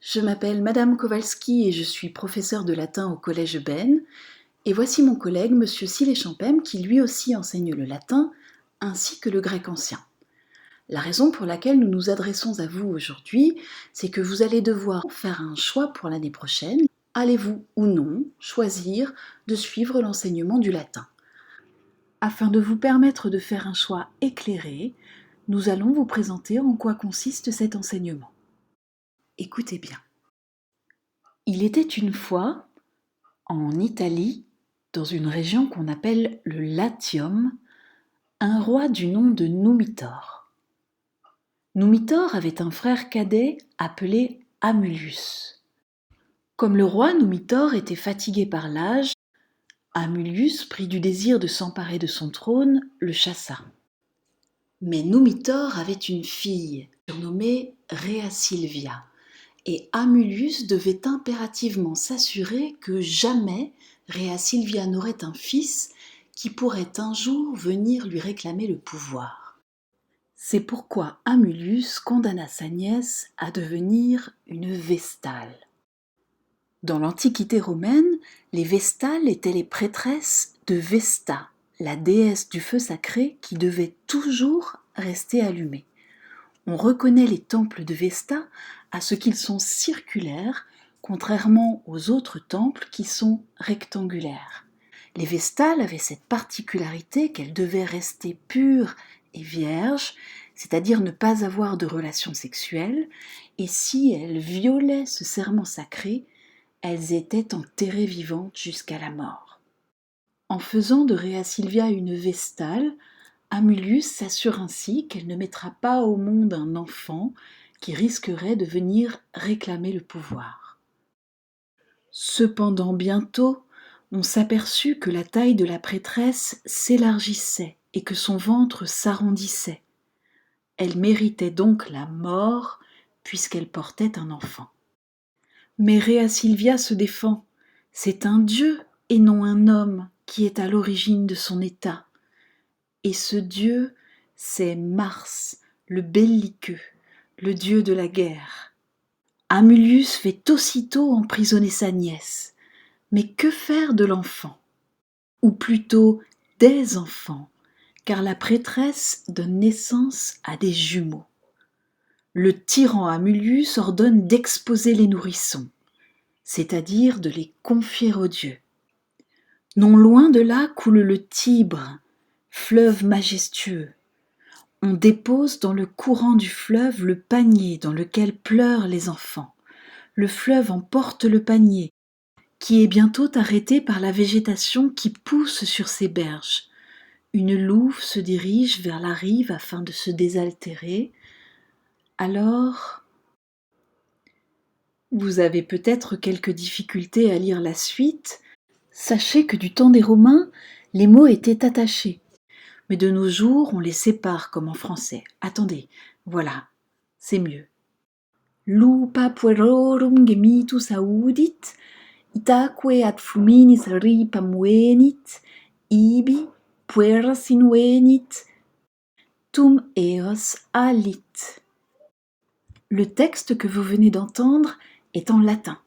Je m'appelle Madame Kowalski et je suis professeure de latin au Collège Benne. Et voici mon collègue Monsieur Siléchampem qui lui aussi enseigne le latin ainsi que le grec ancien. La raison pour laquelle nous nous adressons à vous aujourd'hui, c'est que vous allez devoir faire un choix pour l'année prochaine. Allez-vous ou non choisir de suivre l'enseignement du latin? Afin de vous permettre de faire un choix éclairé, nous allons vous présenter en quoi consiste cet enseignement. Écoutez bien. Il était une fois, en Italie, dans une région qu'on appelle le Latium, un roi du nom de Numitor. Numitor avait un frère cadet appelé Amulius. Comme le roi Numitor était fatigué par l'âge, Amulius, pris du désir de s'emparer de son trône, le chassa. Mais Numitor avait une fille, surnommée Rhea Silvia, et Amulius devait impérativement s'assurer que jamais Rhea Silvia n'aurait un fils qui pourrait un jour venir lui réclamer le pouvoir. C'est pourquoi Amulius condamna sa nièce à devenir une vestale. Dans l'Antiquité romaine, les vestales étaient les prêtresses de Vesta, la déesse du feu sacré qui devait toujours rester allumée. On reconnaît les temples de Vesta à ce qu'ils sont circulaires, contrairement aux autres temples qui sont rectangulaires. Les Vestales avaient cette particularité qu'elles devaient rester pures et vierges, c'est-à-dire ne pas avoir de relations sexuelles, et si elles violaient ce serment sacré, elles étaient enterrées vivantes jusqu'à la mort. En faisant de Rhea Silvia une Vestale, Amulius s'assure ainsi qu'elle ne mettra pas au monde un enfant qui risquerait de venir réclamer le pouvoir. Cependant, bientôt, on s'aperçut que la taille de la prêtresse s'élargissait et que son ventre s'arrondissait. Elle méritait donc la mort puisqu'elle portait un enfant. Mais Rhea Silvia se défend. C'est un dieu et non un homme qui est à l'origine de son état. Et ce dieu, c'est Mars, le belliqueux, le dieu de la guerre. Amulius fait aussitôt emprisonner sa nièce. Mais que faire de l'enfant? Ou plutôt des enfants, car la prêtresse donne naissance à des jumeaux. Le tyran Amulius ordonne d'exposer les nourrissons, c'est-à-dire de les confier aux dieux. Non loin de là coule le Tibre, fleuve majestueux. On dépose dans le courant du fleuve le panier dans lequel pleurent les enfants. Le fleuve emporte le panier, qui est bientôt arrêté par la végétation qui pousse sur ses berges. Une louve se dirige vers la rive afin de se désaltérer. Alors, vous avez peut-être quelques difficultés à lire la suite. Sachez que du temps des Romains, les mots étaient attachés. Mais de nos jours, on les sépare comme en français. Attendez, voilà, c'est mieux. Lupa puerorum gemitus audit, itaque ad fluminis ripam venit, ibi pueras invenit, tum eos alit. Le texte que vous venez d'entendre est en latin.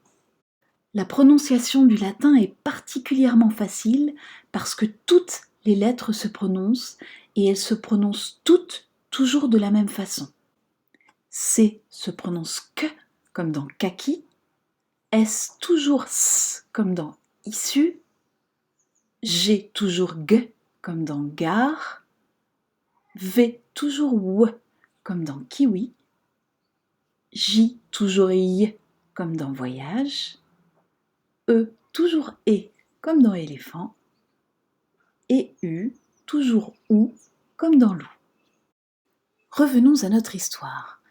La prononciation du latin est particulièrement facile parce que toutes les lettres se prononcent et elles se prononcent toutes toujours de la même façon. C se prononce que comme dans kaki, S toujours s comme dans issu, G toujours g comme dans gare, V toujours w comme dans kiwi, J toujours y comme dans voyage, E toujours et comme dans éléphant, et U toujours ou comme dans loup. Revenons à notre histoire.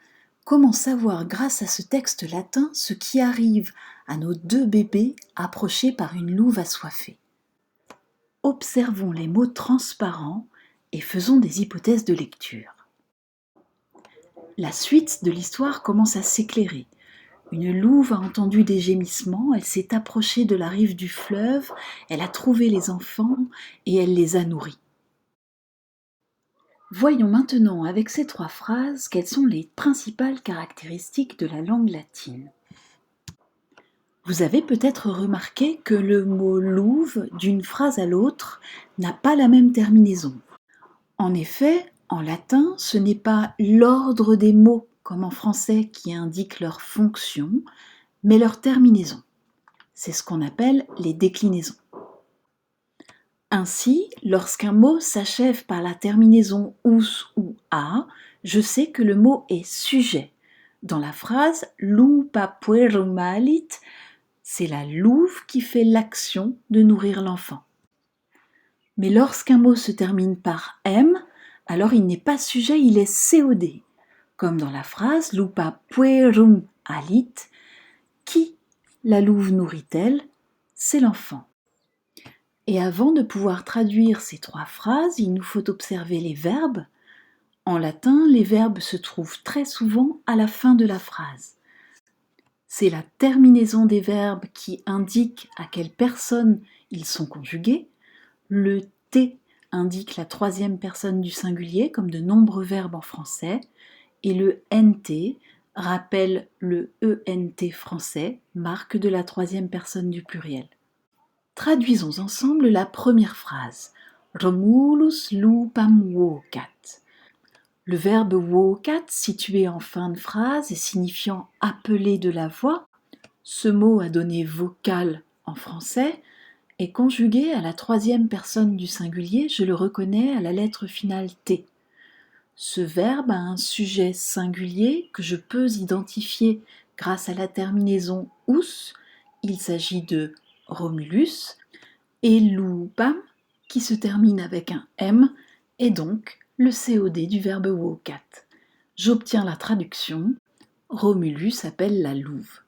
Comment savoir grâce à ce texte latin ce qui arrive à nos deux bébés approchés par une louve assoiffée? Observons les mots transparents et faisons des hypothèses de lecture. La suite de l'histoire commence à s'éclairer. Une louve a entendu des gémissements, elle s'est approchée de la rive du fleuve, elle a trouvé les enfants et elle les a nourris. Voyons maintenant avec ces trois phrases quelles sont les principales caractéristiques de la langue latine. Vous avez peut-être remarqué que le mot louve, d'une phrase à l'autre, n'a pas la même terminaison. En effet, en latin, ce n'est pas l'ordre des mots, comme en français, qui indique leur fonction, mais leur terminaison. C'est ce qu'on appelle les déclinaisons. Ainsi, lorsqu'un mot s'achève par la terminaison us ou a, je sais que le mot est sujet. Dans la phrase lupa puerumalit, c'est la louve qui fait l'action de nourrir l'enfant. Mais lorsqu'un mot se termine par m, alors il n'est pas sujet, il est COD. Comme dans la phrase lupa puerum alit, qui la louve nourrit-elle? C'est l'enfant. Et avant de pouvoir traduire ces 3 phrases, il nous faut observer les verbes. En latin, les verbes se trouvent très souvent à la fin de la phrase. C'est la terminaison des verbes qui indique à quelle personne ils sont conjugués. Le T indique la 3e personne du singulier, comme de nombreux verbes en français. Et le NT rappelle le ENT français, marque de la 3e personne du pluriel. Traduisons ensemble la première phrase. Romulus lupam vocat. Le verbe vocat, situé en fin de phrase et signifiant appeler de la voix, ce mot à donner vocal en français, est conjugué à la 3e personne du singulier, je le reconnais à la lettre finale T. Ce verbe a un sujet singulier que je peux identifier grâce à la terminaison us, il s'agit de Romulus, et lupam, qui se termine avec un M, est donc le COD du verbe vocat. J'obtiens la traduction Romulus appelle la louve.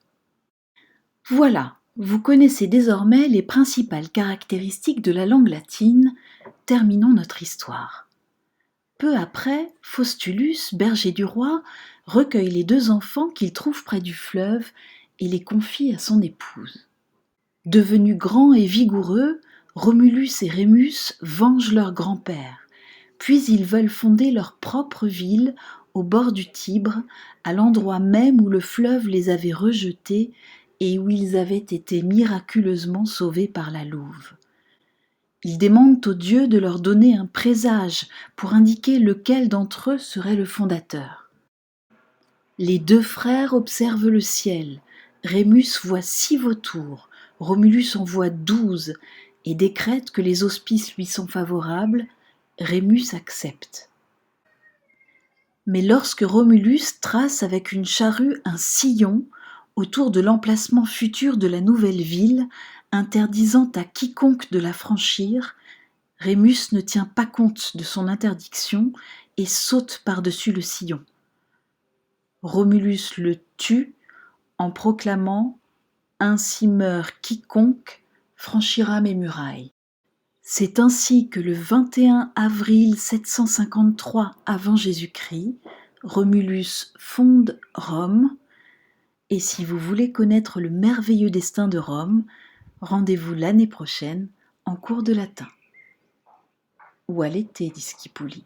Voilà, vous connaissez désormais les principales caractéristiques de la langue latine. Terminons notre histoire. Peu après, Faustulus, berger du roi, recueille les 2 enfants qu'il trouve près du fleuve et les confie à son épouse. Devenus grands et vigoureux, Romulus et Rémus vengent leur grand-père, puis ils veulent fonder leur propre ville au bord du Tibre, à l'endroit même où le fleuve les avait rejetés et où ils avaient été miraculeusement sauvés par la louve. Ils demandent aux dieux de leur donner un présage pour indiquer lequel d'entre eux serait le fondateur. Les 2 frères observent le ciel. Rémus voit 6 vautours, Romulus en voit 12 et décrète que les auspices lui sont favorables. Rémus accepte. Mais lorsque Romulus trace avec une charrue un sillon autour de l'emplacement futur de la nouvelle ville, interdisant à quiconque de la franchir, Rémus ne tient pas compte de son interdiction et saute par-dessus le sillon. Romulus le tue en proclamant « Ainsi meurt quiconque franchira mes murailles ». C'est ainsi que le 21 avril 753 avant Jésus-Christ, Romulus fonde Rome. Et si vous voulez connaître le merveilleux destin de Rome, rendez-vous l'année prochaine en cours de latin. Ou à l'été, dit Schipuli.